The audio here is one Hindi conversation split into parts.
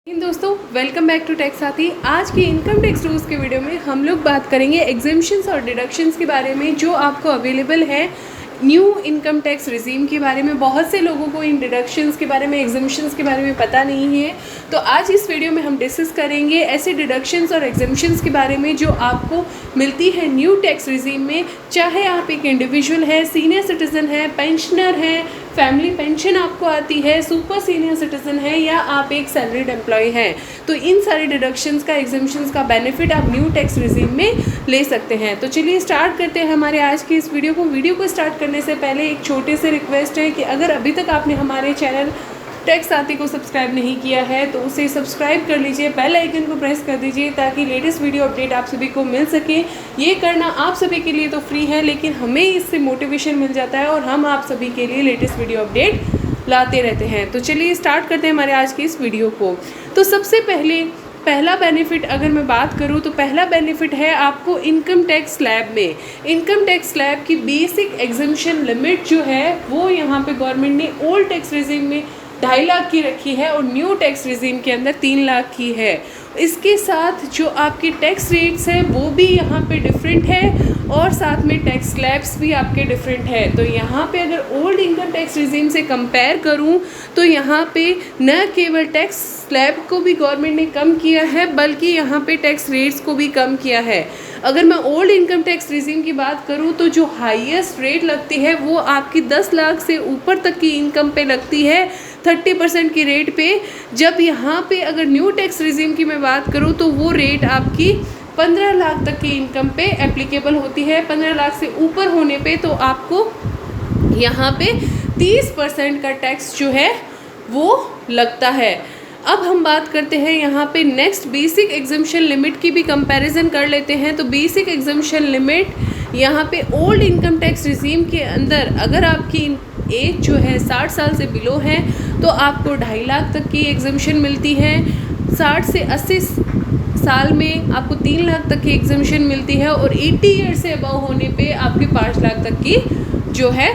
दोस्तों वेलकम बैक टू टैक्स साथी। आज की इनकम टैक्स रूल्स के वीडियो में हम लोग बात करेंगे एग्जेम्पशंस और डिडक्शंस के बारे में जो आपको अवेलेबल है न्यू इनकम टैक्स रिजीम के बारे में। बहुत से लोगों को इन डिडक्शंस के बारे में, एग्जेम्पशंस के बारे में पता नहीं है, तो आज इस वीडियो में हम डिस्कस करेंगे ऐसे डिडक्शंस और एग्जेम्पशंस के बारे में जो आपको मिलती है न्यू टैक्स रिजीम में। चाहे आप एक इंडिविजुअल है, सीनियर सिटीज़न है, पेंशनर है, फैमिली पेंशन आपको आती है, सुपर सीनियर सिटीज़न है, या आप एक सैलरीड एम्प्लॉय हैं, तो इन सारे डिडक्शंस का, एग्जेम्पशंस का बेनिफिट आप न्यू टैक्स रिजीम में ले सकते हैं। तो चलिए स्टार्ट करते हैं हमारे आज की इस वीडियो को स्टार्ट करने से पहले एक छोटे से रिक्वेस्ट है कि अगर अभी तक आपने हमारे चैनल टैक्स साथी को सब्सक्राइब नहीं किया है तो उसे सब्सक्राइब कर लीजिए, बेल आइकन को प्रेस कर दीजिए ताकि लेटेस्ट वीडियो अपडेट आप सभी को मिल सके। ये करना आप सभी के लिए तो फ्री है, लेकिन हमें इससे मोटिवेशन मिल जाता है और हम आप सभी के लिए लेटेस्ट वीडियो अपडेट लाते रहते हैं। तो चलिए स्टार्ट करते हैं हमारे आज की इस वीडियो को। तो सबसे पहला बेनिफिट अगर मैं बात करूं तो पहला बेनिफिट है आपको इनकम टैक्स स्लैब में। इनकम टैक्स स्लैब की बेसिक एग्जेम्पशन लिमिट जो है वो यहाँ पे गवर्नमेंट ने ओल्ड टैक्स रिजीम में 2.5 लाख की रखी है और न्यू टैक्स रिजीम के अंदर 3 लाख की है। इसके साथ जो आपके टैक्स रेट्स हैं वो भी यहाँ पे डिफरेंट है और साथ में टैक्स स्लैब्स भी आपके डिफरेंट है। तो यहाँ पे अगर ओल्ड इनकम टैक्स रिजीम से कंपेयर करूँ तो यहाँ पे न केवल टैक्स स्लैब को भी गवर्नमेंट ने कम किया है बल्कि यहाँ पे टैक्स रेट्स को भी कम किया है। अगर मैं ओल्ड इनकम टैक्स रिजीम की बात करूँ तो जो हाईएस्ट रेट लगती है वो आपकी 10 लाख से ऊपर तक की इनकम पे लगती है 30% की रेट पे। जब यहाँ पे अगर न्यू टैक्स रिजीम की मैं बात करूँ तो वो रेट आपकी 15 लाख तक की इनकम पे एप्लीकेबल होती है। 15 लाख से ऊपर होने पे तो आपको यहाँ पे 30% का टैक्स जो है वो लगता है। अब हम बात करते हैं यहाँ पे नेक्स्ट बेसिक एग्जेम्पशन लिमिट की भी कंपैरिजन कर लेते हैं। तो बेसिक एग्जेम्पशन लिमिट यहाँ पे ओल्ड इनकम टैक्स रिजीम के अंदर अगर आपकी एज जो है 60 साल से बिलो है तो आपको 2.5 लाख तक की एग्जेम्पशन मिलती है। 60 से 80 साल में आपको 3 लाख तक की एग्जेम्पशन मिलती है और 80 ईयर से अबव होने पे आपके 5 लाख तक की जो है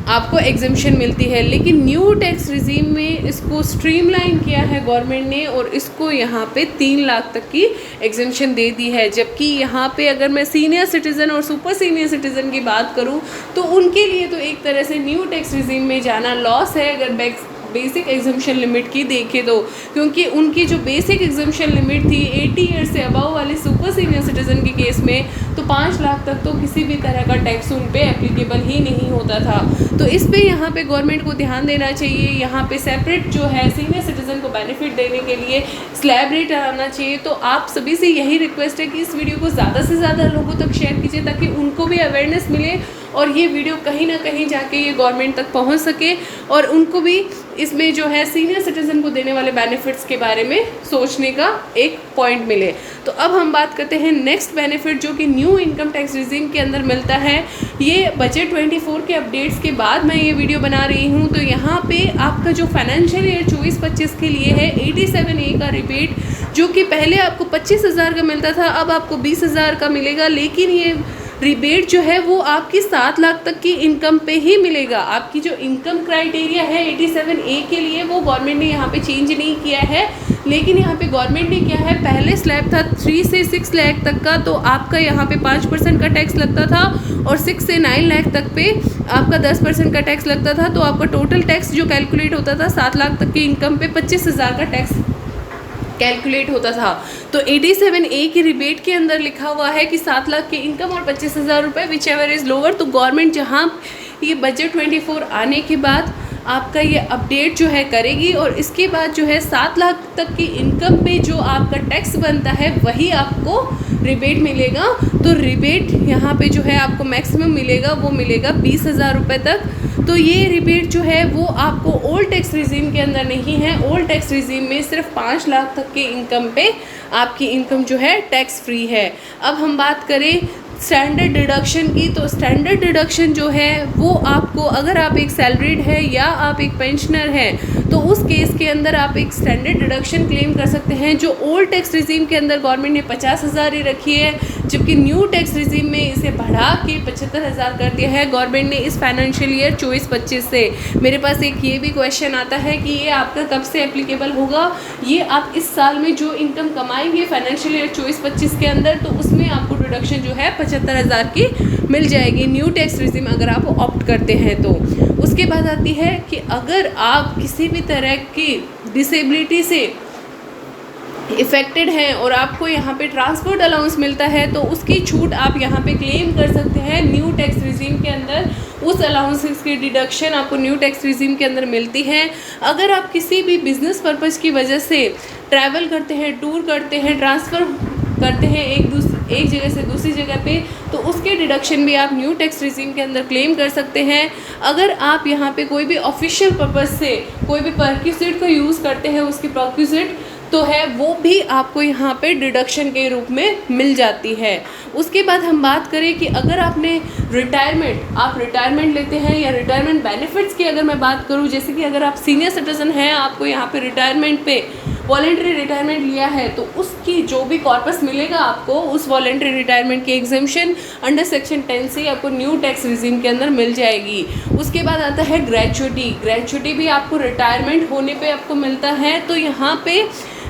आपको एग्जेम्पशन मिलती है। लेकिन न्यू टैक्स रिजीम में इसको स्ट्रीमलाइन किया है गवर्नमेंट ने और इसको यहाँ पे 3 लाख तक की एग्जेम्पशन दे दी है। जबकि यहाँ पे अगर मैं सीनियर सिटीज़न और सुपर सीनियर सिटीज़न की बात करूँ तो उनके लिए तो एक तरह से न्यू टैक्स रिजीम में जाना लॉस है अगर बेसिक एग्जेम्पशन लिमिट की देखें तो, क्योंकि उनकी जो बेसिक एग्जेम्पशन लिमिट थी 80 ईयर से अबव वाले सुपर सीनियर सिटीज़न के केस में तो 5 लाख तक तो किसी भी तरह का टैक्स उन पे एप्लीकेबल ही नहीं होता था। तो इस पे यहाँ पे गवर्नमेंट को ध्यान देना चाहिए। यहाँ पे सेपरेट जो है सीनियर सिटीज़न को बेनिफिट देने के लिए स्लैब रेट आना चाहिए। तो आप सभी से यही रिक्वेस्ट है कि इस वीडियो को ज़्यादा से ज़्यादा लोगों तक शेयर कीजिए ताकि उनको भी अवेयरनेस मिले और ये वीडियो कहीं ना कहीं जाके ये गवर्नमेंट तक पहुंच सके और उनको भी इसमें जो है सीनियर सिटीज़न को देने वाले बेनिफिट्स के बारे में सोचने का एक पॉइंट मिले। तो अब हम बात करते हैं नेक्स्ट बेनिफिट जो कि न्यू इनकम टैक्स रिजीम के अंदर मिलता है। ये बजट 24 के अपडेट्स के बाद मैं ये वीडियो बना रही हूँ। तो यहाँ पे आपका जो फाइनेंशियल ईयर 24-25 के लिए है 87A का रिबेट जो कि पहले आपको 25,000 का मिलता था, अब आपको 20,000 का मिलेगा। लेकिन ये रिबेट जो है वो आपकी 7 लाख तक की इनकम पे ही मिलेगा। आपकी जो इनकम क्राइटेरिया है 87A के लिए वो गवर्नमेंट ने यहाँ पे चेंज नहीं किया है, लेकिन यहाँ पे गवर्नमेंट ने क्या है, पहले स्लैब था 3 से 6 लाख तक का तो आपका यहाँ पे 5% का टैक्स लगता था और 6 से 9 लाख तक पे आपका 10% का टैक्स लगता था। तो आपका टोटल टैक्स जो कैलकुलेट होता था 7 लाख तक की इनकम पे 25,000 का टैक्स कैलकुलेट होता था। तो 87A की रिबेट के अंदर लिखा हुआ है कि 7 लाख की इनकम और 25,000 रुपये विच एवर इज़ लोअर। तो गवर्नमेंट जहां ये बजट 24 आने के बाद आपका ये अपडेट जो है करेगी और इसके बाद जो है 7 लाख तक की इनकम पे जो आपका टैक्स बनता है वही आपको रिबेट मिलेगा। तो रिबेट यहाँ पे जो है आपको मैक्सिमम मिलेगा वो मिलेगा 20,000 रुपये तक। तो ये रिबेट जो है वो आपको ओल्ड टैक्स रिजीम के अंदर नहीं है। ओल्ड टैक्स रिजीम में सिर्फ 5 लाख तक के इनकम पे आपकी इनकम जो है टैक्स फ्री है। अब हम बात करें स्टैंडर्ड डिडक्शन की। तो स्टैंडर्ड डिडक्शन जो है वो आपको अगर आप एक सैलरीड है या आप एक पेंशनर हैं तो उस केस के अंदर आप एक स्टैंडर्ड डिडक्शन क्लेम कर सकते हैं जो ओल्ड टैक्स रिजीम के अंदर गवर्नमेंट ने 50,000 ही रखी है। जबकि न्यू टैक्स रिजीम में इसे बढ़ा के 75,000 कर दिया है गवर्नमेंट ने इस फाइनेंशियल ईयर 24-25 से। मेरे पास एक ये भी क्वेश्चन आता है कि ये आपका कब से एप्लीकेबल होगा। ये आप इस साल में जो इनकम कमाएंगे फाइनेंशियल ईयर 24-25 के अंदर, तो उसमें आपको डिडक्शन जो है 75,000 की मिल जाएगी न्यू टैक्स रिजीम अगर आप ऑप्ट करते हैं तो। उसके बाद आती है कि अगर आप किसी भी तरह की डिसेबिलिटी से इफ़ेक्टेड हैं और आपको यहाँ पे ट्रांसपोर्ट अलाउंस मिलता है तो उसकी छूट आप यहाँ पे क्लेम कर सकते हैं न्यू टैक्स रिजीम के अंदर। उस अलाउंसेस की डिडक्शन आपको न्यू टैक्स रिजीम के अंदर मिलती है। अगर आप किसी भी बिजनेस पर्पज़ की वजह से ट्रैवल करते हैं, टूर करते हैं, ट्रांसफ़र करते हैं एक जगह से दूसरी जगह पे, तो उसके डिडक्शन भी आप न्यू टैक्स रिजीम के अंदर क्लेम कर सकते हैं। अगर आप यहाँ पे कोई भी ऑफिशियल पर्पज़ से कोई भी परक्यूसिट का यूज़ करते हैं, उसकी परक्यूसिट तो है वो भी आपको यहाँ पे डिडक्शन के रूप में मिल जाती है। उसके बाद हम बात करें कि अगर आपने आप रिटायरमेंट लेते हैं या रिटायरमेंट बेनिफिट्स की अगर मैं बात करूँ, जैसे कि अगर आप सीनियर सिटीज़न हैं, आपको यहाँ पे रिटायरमेंट पे वॉलेंट्री रिटायरमेंट लिया है तो उसकी जो भी कॉर्पस मिलेगा आपको उस वॉलेंट्री रिटायरमेंट की एग्जेम्पशन अंडर सेक्शन 10 से आपको न्यू टैक्स रिजीम के अंदर मिल जाएगी। उसके बाद आता है ग्रेचुटी भी आपको रिटायरमेंट होने पे आपको मिलता है। तो यहाँ पे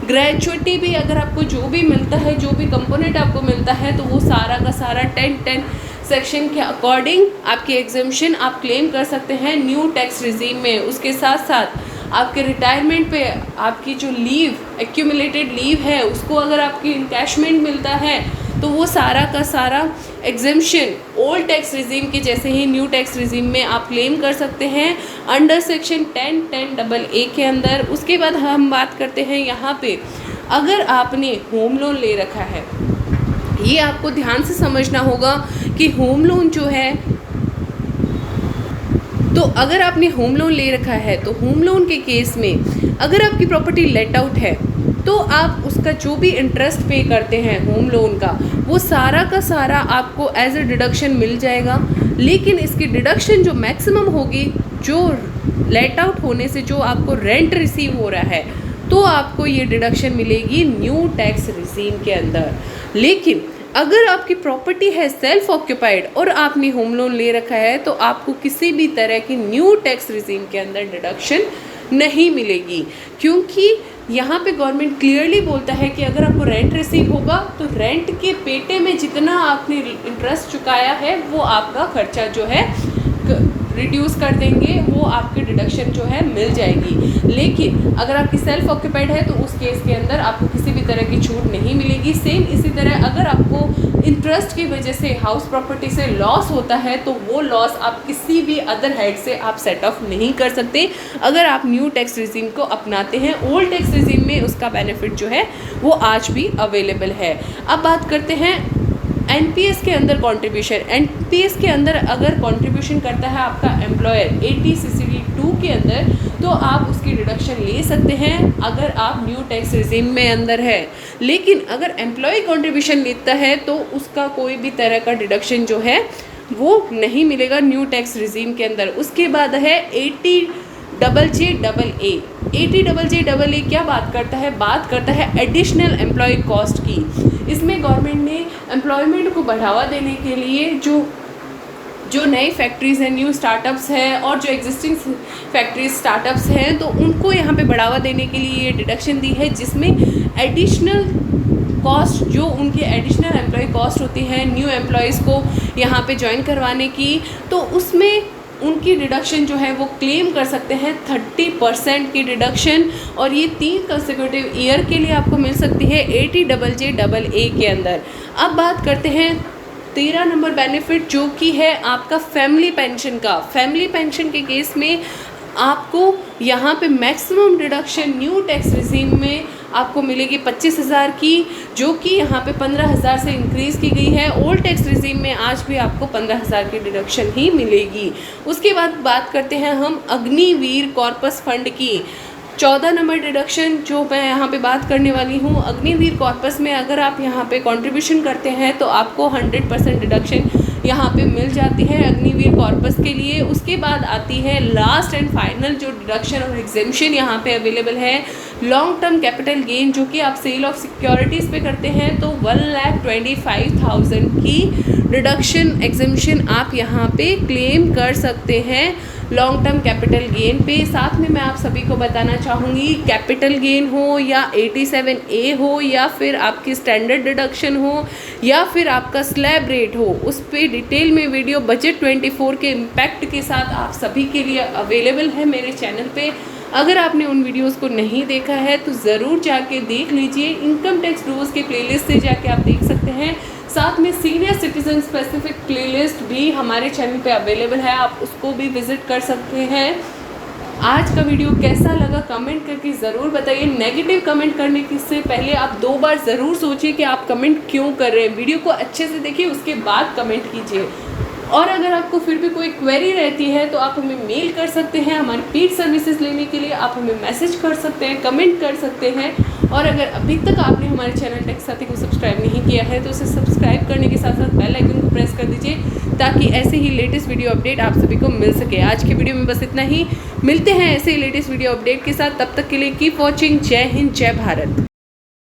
ग्रेचुटी भी अगर आपको जो भी मिलता है, जो भी कंपोनेंट आपको मिलता है, तो वो सारा का सारा 10 सेक्शन के अकॉर्डिंग आपकी एग्जेम्पशन आप क्लेम कर सकते हैं न्यू टैक्स रिजीम में। उसके साथ साथ आपके रिटायरमेंट पे आपकी जो लीव एक्यूमुलेटेड लीव है उसको अगर आपकी इनकैशमेंट मिलता है तो वो सारा का सारा एग्जेम्पशन ओल्ड टैक्स रिजीम के जैसे ही न्यू टैक्स रिजीम में आप क्लेम कर सकते हैं अंडर सेक्शन 10(10)AA के अंदर। उसके बाद हम बात करते हैं यहाँ पे अगर आपने होम लोन ले रखा है, ये आपको ध्यान से समझना होगा कि होम लोन जो है, तो अगर आपने होम लोन ले रखा है तो होम लोन के केस में अगर आपकी प्रॉपर्टी लेट आउट है तो आप उसका जो भी इंटरेस्ट पे करते हैं होम लोन का वो सारा का सारा आपको एज ए डिडक्शन मिल जाएगा। लेकिन इसकी डिडक्शन जो मैक्सिमम होगी, जो लेट आउट होने से जो आपको रेंट रिसीव हो रहा है, तो आपको ये डिडक्शन मिलेगी न्यू टैक्स रिजीम के अंदर। लेकिन अगर आपकी प्रॉपर्टी है सेल्फ ऑक्यूपाइड और आपने होम लोन ले रखा है तो आपको किसी भी तरह की न्यू टैक्स रिजीम के अंदर डिडक्शन नहीं मिलेगी, क्योंकि यहाँ पे गवर्नमेंट क्लियरली बोलता है कि अगर आपको रेंट रिसीव होगा तो रेंट के पेटे में जितना आपने इंटरेस्ट चुकाया है वो आपका खर्चा जो है रिड्यूस कर देंगे, वो आपकी डिडक्शन जो है मिल जाएगी। लेकिन अगर आपकी सेल्फ ऑक्यूपाइड है तो उस केस के अंदर आपको किसी भी तरह की छूट नहीं मिलेगी। सेम इसी तरह अगर आपको इंटरेस्ट की वजह से हाउस प्रॉपर्टी से लॉस होता है तो वो लॉस आप किसी भी अदर हेड से आप सेट ऑफ नहीं कर सकते अगर आप न्यू टैक्स रिजीम को अपनाते हैं। ओल्ड टैक्स रिजीम में उसका बेनिफिट जो है वो आज भी अवेलेबल है। अब बात करते हैं एनपीएस के अंदर कंट्रीब्यूशन। एनपीएस के अंदर अगर कंट्रीब्यूशन करता है आपका एम्प्लॉयर 80 CCD 2 के अंदर, तो आप उसकी डिडक्शन ले सकते हैं अगर आप न्यू टैक्स रिजीम में अंदर है। लेकिन अगर एम्प्लॉय कंट्रीब्यूशन लेता है तो उसका कोई भी तरह का डिडक्शन जो है वो नहीं मिलेगा न्यू टैक्स रिजीम के अंदर। उसके बाद है 80JJAA। 80JJAA क्या बात करता है? बात करता है एडिशनल एम्प्लॉय कॉस्ट की। इसमें गवर्नमेंट ने एम्प्लॉयमेंट को बढ़ावा देने के लिए जो नई फैक्ट्रीज़ हैं, न्यू स्टार्टअप्स हैं और जो एग्जिस्टिंग फैक्ट्रीज स्टार्टअप्स हैं, तो उनको यहाँ पे बढ़ावा देने के लिए ये डिडक्शन दी है, जिसमें एडिशनल कॉस्ट जो उनकी एडिशनल एम्प्लॉय कॉस्ट होती है न्यू एम्प्लॉयज़ को यहाँ पे ज्वाइन करवाने की, तो उसमें उनकी डिडक्शन जो है वो क्लेम कर सकते हैं 30% की डिडक्शन, और ये 3 कंसेक्यूटिव ईयर के लिए आपको मिल सकती है 80JJAA के अंदर। अब बात करते हैं 13 नंबर बेनिफिट जो कि है आपका फैमिली पेंशन का। फैमिली पेंशन के केस में आपको यहाँ पे maximum deduction new tax regime में आपको मिलेगी 25,000 की, जो कि यहाँ पे 15,000 से इंक्रीज़ की गई है। ओल्ड टैक्स रिजीम में आज भी आपको 15,000 की डिडक्शन ही मिलेगी। उसके बाद बात करते हैं हम अग्निवीर कॉर्पस फंड की। 14 नंबर डिडक्शन जो मैं यहाँ पे बात करने वाली हूँ, अग्निवीर कॉर्पस में अगर आप यहाँ पे कंट्रीब्यूशन करते हैं तो आपको 100% डिडक्शन यहाँ पे मिल जाती है अग्निवीर कॉर्पस के लिए। उसके बाद आती है लास्ट एंड फाइनल जो डिडक्शन और एग्जेम्पशन यहाँ पे अवेलेबल है लॉन्ग टर्म कैपिटल गेन जो कि आप सेल ऑफ सिक्योरिटीज़ पे करते हैं तो 1,25,000 की डिडक्शन एग्जेम्पशन आप यहाँ पे क्लेम कर सकते हैं लॉन्ग टर्म कैपिटल गेन पे। साथ में मैं आप सभी को बताना चाहूँगी कैपिटल गेन हो या 87A हो या फिर आपकी स्टैंडर्ड डिडक्शन हो या फिर आपका स्लैब रेट हो, उस पर डिटेल में वीडियो बजट 24 के इम्पैक्ट के साथ आप सभी के लिए अवेलेबल है मेरे चैनल पे। अगर आपने उन वीडियोस को नहीं देखा है तो ज़रूर जाके देख लीजिए। इनकम टैक्स रूल्स के प्लेलिस्ट से जाके आप देख सकते हैं। साथ में सीनियर सिटीजन स्पेसिफिक प्लेलिस्ट भी हमारे चैनल पे अवेलेबल है, आप उसको भी विज़िट कर सकते हैं। आज का वीडियो कैसा लगा कमेंट करके ज़रूर बताइए। नेगेटिव कमेंट करने से पहले आप 2 बार ज़रूर सोचिए कि आप कमेंट क्यों कर रहे हैं। वीडियो को अच्छे से देखिए, उसके बाद कमेंट कीजिए। और अगर आपको फिर भी कोई क्वेरी रहती है तो आप हमें मेल कर सकते हैं। हमारी पेड सर्विसेज लेने के लिए आप हमें मैसेज कर सकते हैं, कमेंट कर सकते हैं। और अगर अभी तक आपने हमारे चैनल टैक्स साथी को सब्सक्राइब नहीं किया है तो उसे सब्सक्राइब करने के साथ साथ बेल आइकन को प्रेस कर दीजिए ताकि ऐसे ही लेटेस्ट वीडियो अपडेट आप सभी को मिल सके। आज की वीडियो में बस इतना ही, मिलते हैं ऐसे ही लेटेस्ट वीडियो अपडेट के साथ। तब तक के लिए कीप वॉचिंग। जय हिंद, जय भारत।